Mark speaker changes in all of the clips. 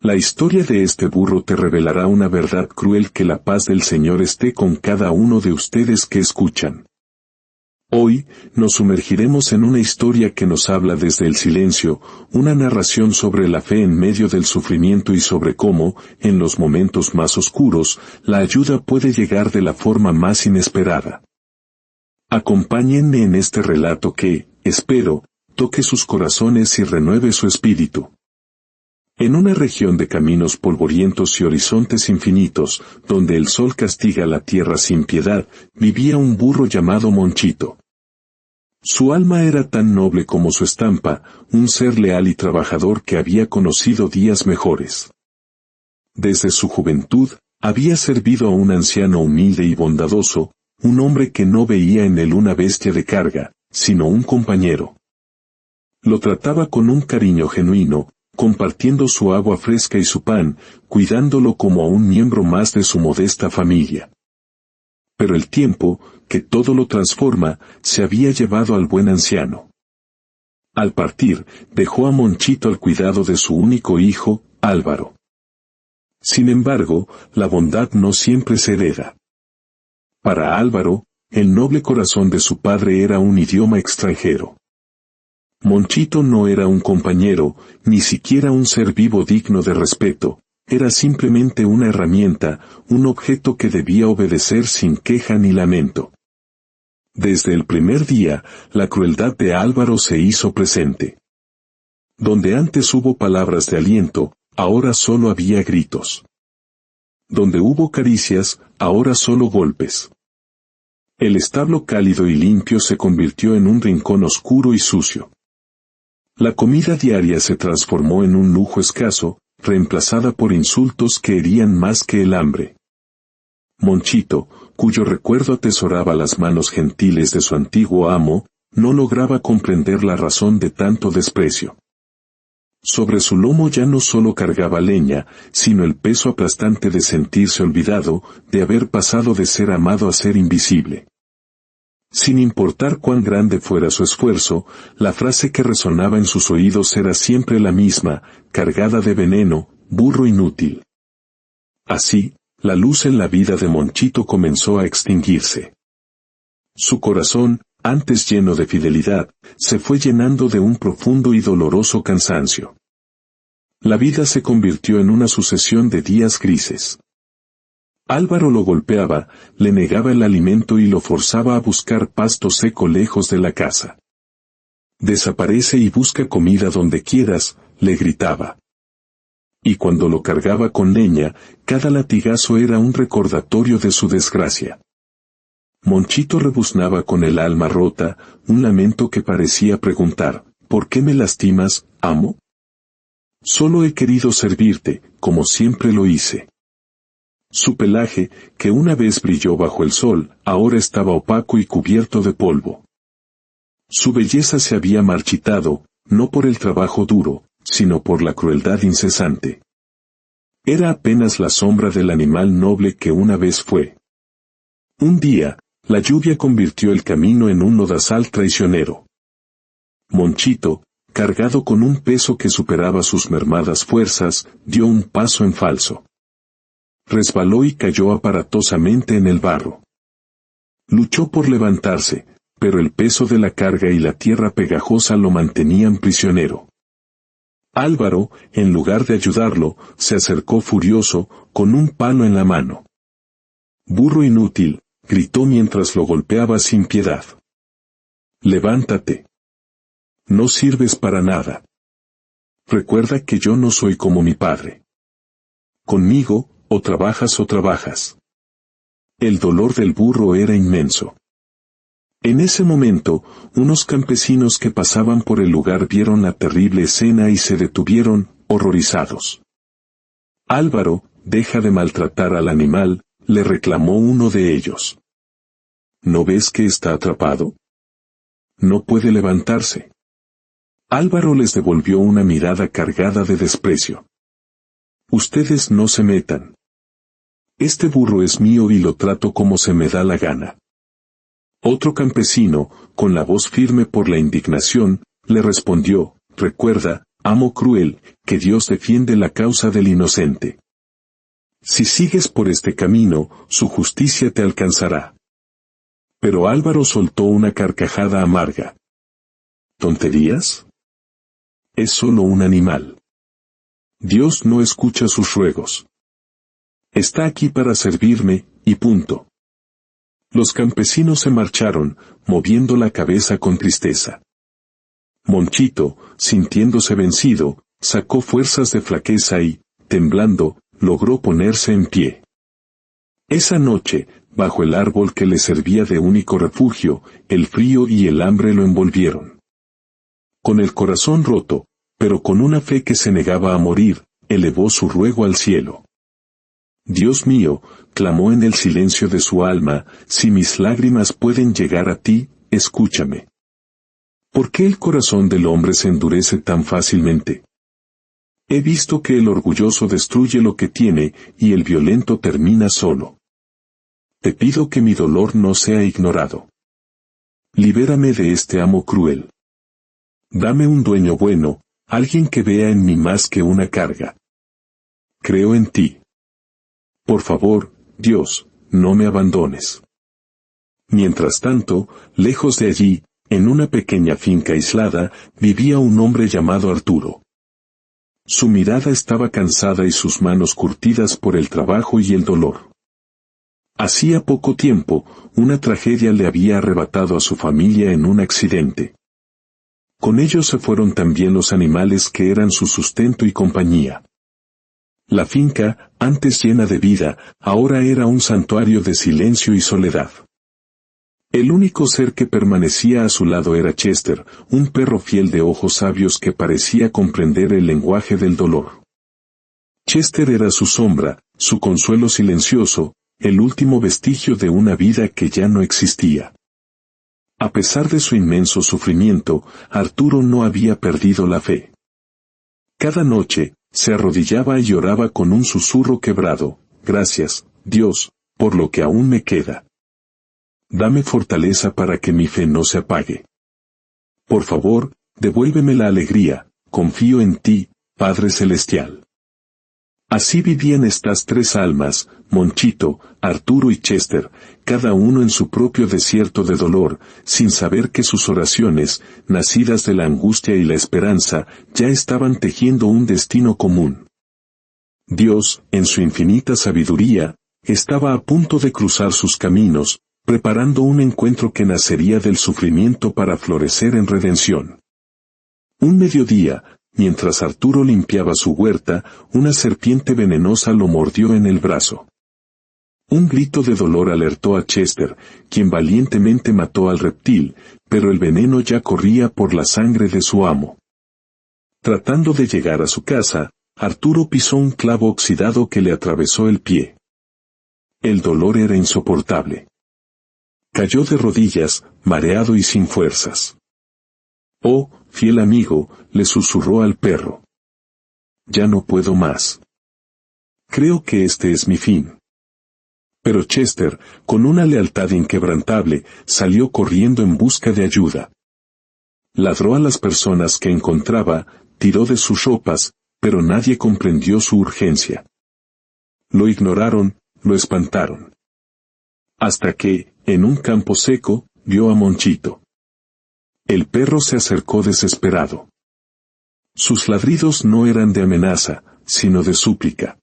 Speaker 1: La historia de este burro te revelará una verdad cruel. Que la paz del Señor esté con cada uno de ustedes que escuchan. Hoy, nos sumergiremos en una historia que nos habla desde el silencio, una narración sobre la fe en medio del sufrimiento y sobre cómo, en los momentos más oscuros, la ayuda puede llegar de la forma más inesperada. Acompáñenme en este relato que, espero, toque sus corazones y renueve su espíritu. En una región de caminos polvorientos y horizontes infinitos, donde el sol castiga la tierra sin piedad, vivía un burro llamado Monchito. Su alma era tan noble como su estampa, un ser leal y trabajador que había conocido días mejores. Desde su juventud, había servido a un anciano humilde y bondadoso, un hombre que no veía en él una bestia de carga, sino un compañero. Lo trataba con un cariño genuino, compartiendo su agua fresca y su pan, cuidándolo como a un miembro más de su modesta familia. Pero el tiempo, que todo lo transforma, se había llevado al buen anciano. Al partir, dejó a Monchito al cuidado de su único hijo, Álvaro. Sin embargo, la bondad no siempre se hereda. Para Álvaro, el noble corazón de su padre era un idioma extranjero. Monchito no era un compañero, ni siquiera un ser vivo digno de respeto, era simplemente una herramienta, un objeto que debía obedecer sin queja ni lamento. Desde el primer día, la crueldad de Álvaro se hizo presente. Donde antes hubo palabras de aliento, ahora solo había gritos. Donde hubo caricias, ahora solo golpes. El establo cálido y limpio se convirtió en un rincón oscuro y sucio. La comida diaria se transformó en un lujo escaso, reemplazada por insultos que herían más que el hambre. Monchito, cuyo recuerdo atesoraba las manos gentiles de su antiguo amo, no lograba comprender la razón de tanto desprecio. Sobre su lomo ya no solo cargaba leña, sino el peso aplastante de sentirse olvidado, de haber pasado de ser amado a ser invisible. Sin importar cuán grande fuera su esfuerzo, la frase que resonaba en sus oídos era siempre la misma, cargada de veneno, burro inútil. Así, la luz en la vida de Monchito comenzó a extinguirse. Su corazón, antes lleno de fidelidad, se fue llenando de un profundo y doloroso cansancio. La vida se convirtió en una sucesión de días grises. Álvaro lo golpeaba, le negaba el alimento y lo forzaba a buscar pasto seco lejos de la casa. Desaparece y busca comida donde quieras, le gritaba. Y cuando lo cargaba con leña, cada latigazo era un recordatorio de su desgracia. Monchito rebuznaba con el alma rota, un lamento que parecía preguntar, ¿por qué me lastimas, amo? Solo he querido servirte, como siempre lo hice. Su pelaje, que una vez brilló bajo el sol, ahora estaba opaco y cubierto de polvo. Su belleza se había marchitado, no por el trabajo duro, sino por la crueldad incesante. Era apenas la sombra del animal noble que una vez fue. Un día, la lluvia convirtió el camino en un lodazal traicionero. Monchito, cargado con un peso que superaba sus mermadas fuerzas, dio un paso en falso. Resbaló y cayó aparatosamente en el barro. Luchó por levantarse, pero el peso de la carga y la tierra pegajosa lo mantenían prisionero. Álvaro, en lugar de ayudarlo, se acercó furioso, con un palo en la mano. «Burro inútil», gritó mientras lo golpeaba sin piedad. «Levántate. No sirves para nada. Recuerda que yo no soy como mi padre. Conmigo, o trabajas o trabajas». El dolor del burro era inmenso. En ese momento, unos campesinos que pasaban por el lugar vieron la terrible escena y se detuvieron, horrorizados. «Álvaro, deja de maltratar al animal», le reclamó uno de ellos. «¿No ves que está atrapado? No puede levantarse». Álvaro les devolvió una mirada cargada de desprecio. «Ustedes no se metan. Este burro es mío y lo trato como se me da la gana». Otro campesino, con la voz firme por la indignación, le respondió, «Recuerda, Amo cruel, que Dios defiende la causa del inocente. Si sigues por este camino, su justicia te alcanzará. Pero Álvaro soltó una carcajada amarga. ¿Tonterías? Es solo un animal. Dios no escucha sus ruegos. Está aquí para servirme, y punto. Los campesinos se marcharon, moviendo la cabeza con tristeza. Monchito, sintiéndose vencido, sacó fuerzas de flaqueza y, temblando, logró ponerse en pie. Esa noche, bajo el árbol que le servía de único refugio, el frío y el hambre lo envolvieron. Con el corazón roto, pero con una fe que se negaba a morir, elevó su ruego al cielo. Dios mío, clamó en el silencio de su alma, si mis lágrimas pueden llegar a ti, escúchame. ¿Por qué el corazón del hombre se endurece tan fácilmente? He visto que el orgulloso destruye lo que tiene, y el violento termina solo. Te pido que mi dolor no sea ignorado. Libérame de este amo cruel. Dame un dueño bueno, alguien que vea en mí más que una carga. Creo en ti. Por favor, Dios, no me abandones. Mientras tanto, lejos de allí, en una pequeña finca aislada, vivía un hombre llamado Arturo. Su mirada estaba cansada y sus manos curtidas por el trabajo y el dolor. Hacía poco tiempo, una tragedia le había arrebatado a su familia en un accidente. Con ellos se fueron también los animales que eran su sustento y compañía. La finca, antes llena de vida, ahora era un santuario de silencio y soledad. El único ser que permanecía a su lado era Chester, un perro fiel de ojos sabios que parecía comprender el lenguaje del dolor. Chester era su sombra, su consuelo silencioso, el último vestigio de una vida que ya no existía. A pesar de su inmenso sufrimiento, Arturo no había perdido la fe. Cada noche, se arrodillaba y lloraba con un susurro quebrado: gracias, Dios, por lo que aún me queda. Dame fortaleza para que mi fe no se apague. Por favor, devuélveme la alegría, confío en ti, Padre Celestial. Así vivían estas tres almas, Monchito, Arturo y Chester, cada uno en su propio desierto de dolor, sin saber que sus oraciones, nacidas de la angustia y la esperanza, ya estaban tejiendo un destino común. Dios, en su infinita sabiduría, estaba a punto de cruzar sus caminos, preparando un encuentro que nacería del sufrimiento para florecer en redención. Un mediodía, mientras Arturo limpiaba su huerta, una serpiente venenosa lo mordió en el brazo. Un grito de dolor alertó a Chester, quien valientemente mató al reptil, pero el veneno ya corría por la sangre de su amo. Tratando de llegar a su casa, Arturo pisó un clavo oxidado que le atravesó el pie. El dolor era insoportable. Cayó de rodillas, mareado y sin fuerzas. Oh, fiel amigo, le susurró al perro. Ya no puedo más. Creo que este es mi fin. Pero Chester, con una lealtad inquebrantable, salió corriendo en busca de ayuda. Ladró a las personas que encontraba, tiró de sus ropas, pero nadie comprendió su urgencia. Lo ignoraron, lo espantaron. Hasta que, en un campo seco, vio a Monchito. El perro se acercó desesperado. Sus ladridos no eran de amenaza, sino de súplica.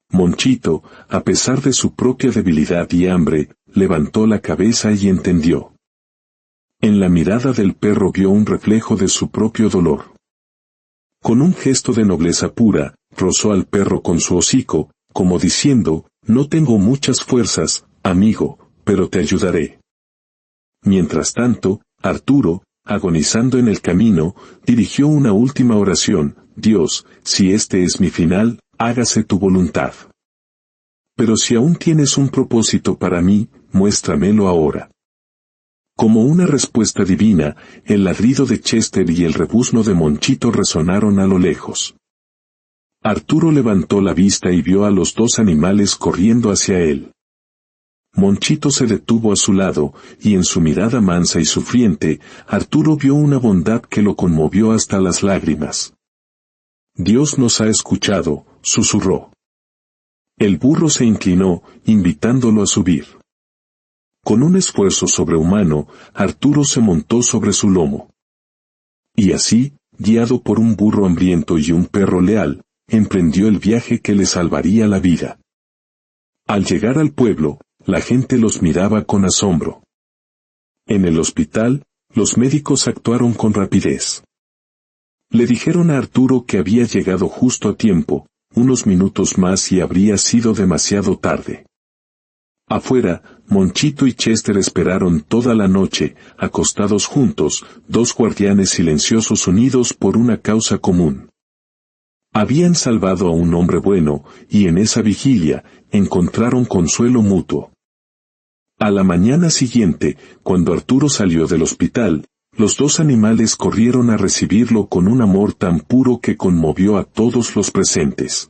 Speaker 1: Monchito, a pesar de su propia debilidad y hambre, levantó la cabeza y entendió. En la mirada del perro vio un reflejo de su propio dolor. Con un gesto de nobleza pura, rozó al perro con su hocico, como diciendo: no tengo muchas fuerzas, amigo, pero te ayudaré. Mientras tanto, Arturo, agonizando en el camino, dirigió una última oración: Dios, si este es mi final, hágase tu voluntad. Pero si aún tienes un propósito para mí, muéstramelo ahora. Como una respuesta divina, el ladrido de Chester y el rebuzno de Monchito resonaron a lo lejos. Arturo levantó la vista y vio a los dos animales corriendo hacia él. Monchito se detuvo a su lado, y en su mirada mansa y sufriente, Arturo vio una bondad que lo conmovió hasta las lágrimas. Dios nos ha escuchado, susurró. El burro se inclinó, invitándolo a subir. Con un esfuerzo sobrehumano, Arturo se montó sobre su lomo. Y así, guiado por un burro hambriento y un perro leal, emprendió el viaje que le salvaría la vida. Al llegar al pueblo, la gente los miraba con asombro. En el hospital, los médicos actuaron con rapidez. Le dijeron a Arturo que había llegado justo a tiempo, unos minutos más y habría sido demasiado tarde. Afuera, Monchito y Chester esperaron toda la noche, acostados juntos, dos guardianes silenciosos unidos por una causa común. Habían salvado a un hombre bueno, y en esa vigilia, encontraron consuelo mutuo. A la mañana siguiente, cuando Arturo salió del hospital, los dos animales corrieron a recibirlo con un amor tan puro que conmovió a todos los presentes.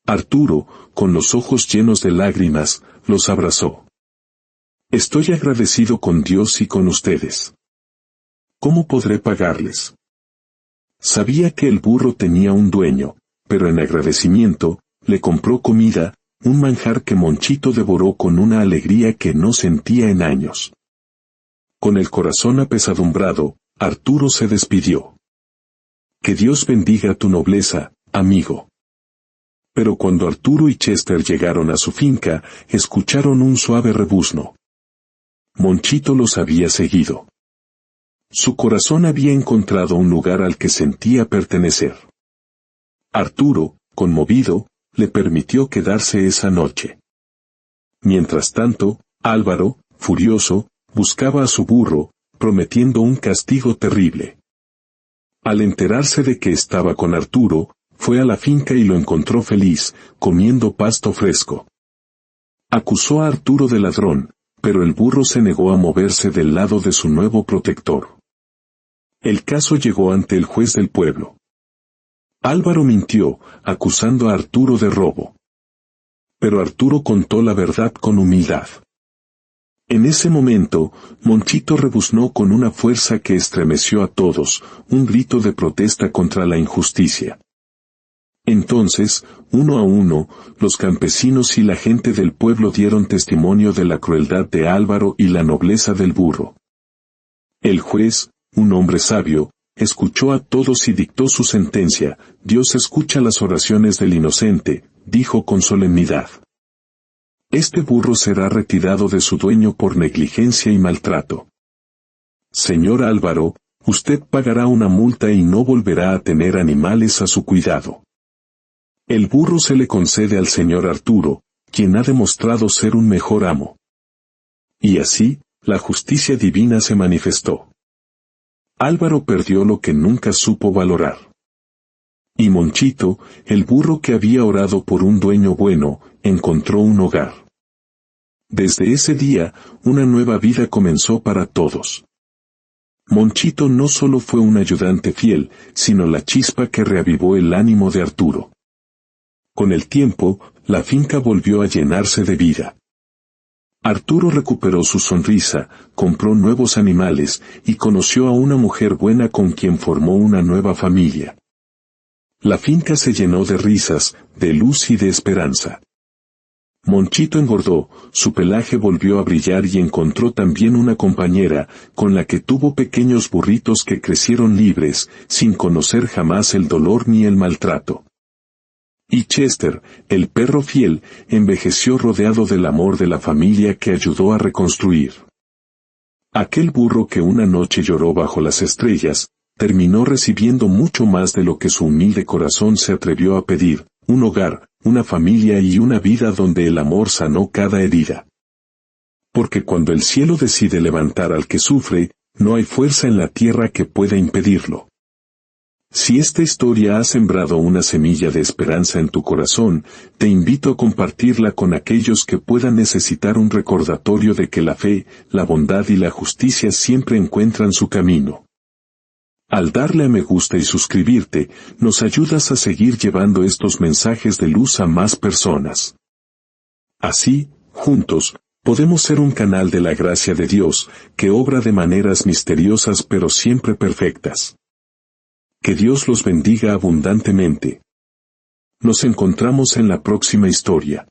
Speaker 1: Arturo, con los ojos llenos de lágrimas, los abrazó. Estoy agradecido con Dios y con ustedes. ¿Cómo podré pagarles? Sabía que el burro tenía un dueño, pero en agradecimiento, le compró comida, un manjar que Monchito devoró con una alegría que no sentía en años. Con el corazón apesadumbrado, Arturo se despidió. Que Dios bendiga tu nobleza, amigo. Pero cuando Arturo y Chester llegaron a su finca, escucharon un suave rebuzno. Monchito los había seguido. Su corazón había encontrado un lugar al que sentía pertenecer. Arturo, conmovido, le permitió quedarse esa noche. Mientras tanto, Álvaro, furioso, buscaba a su burro, prometiendo un castigo terrible. Al enterarse de que estaba con Arturo, fue a la finca y lo encontró feliz, comiendo pasto fresco. Acusó a Arturo de ladrón, pero el burro se negó a moverse del lado de su nuevo protector. El caso llegó ante el juez del pueblo. Álvaro mintió, acusando a Arturo de robo. Pero Arturo contó la verdad con humildad. En ese momento, Monchito rebuznó con una fuerza que estremeció a todos, un grito de protesta contra la injusticia. Entonces, uno a uno, los campesinos y la gente del pueblo dieron testimonio de la crueldad de Álvaro y la nobleza del burro. El juez, un hombre sabio, escuchó a todos y dictó su sentencia. Dios escucha las oraciones del inocente, dijo con solemnidad. Este burro será retirado de su dueño por negligencia y maltrato. Señor Álvaro, usted pagará una multa y no volverá a tener animales a su cuidado. El burro se le concede al señor Arturo, quien ha demostrado ser un mejor amo. Y así, la justicia divina se manifestó. Álvaro perdió lo que nunca supo valorar. Y Monchito, el burro que había orado por un dueño bueno, encontró un hogar. Desde ese día, una nueva vida comenzó para todos. Monchito no solo fue un ayudante fiel, sino la chispa que reavivó el ánimo de Arturo. Con el tiempo, la finca volvió a llenarse de vida. Arturo recuperó su sonrisa, compró nuevos animales, y conoció a una mujer buena con quien formó una nueva familia. La finca se llenó de risas, de luz y de esperanza. Monchito engordó, su pelaje volvió a brillar y encontró también una compañera, con la que tuvo pequeños burritos que crecieron libres, sin conocer jamás el dolor ni el maltrato. Y Chester, el perro fiel, envejeció rodeado del amor de la familia que ayudó a reconstruir. Aquel burro que una noche lloró bajo las estrellas, terminó recibiendo mucho más de lo que su humilde corazón se atrevió a pedir, un hogar, una familia y una vida donde el amor sanó cada herida. Porque cuando el cielo decide levantar al que sufre, no hay fuerza en la tierra que pueda impedirlo. Si esta historia ha sembrado una semilla de esperanza en tu corazón, te invito a compartirla con aquellos que puedan necesitar un recordatorio de que la fe, la bondad y la justicia siempre encuentran su camino. Al darle a me gusta y suscribirte, nos ayudas a seguir llevando estos mensajes de luz a más personas. Así, juntos, podemos ser un canal de la gracia de Dios, que obra de maneras misteriosas pero siempre perfectas. Que Dios los bendiga abundantemente. Nos encontramos en la próxima historia.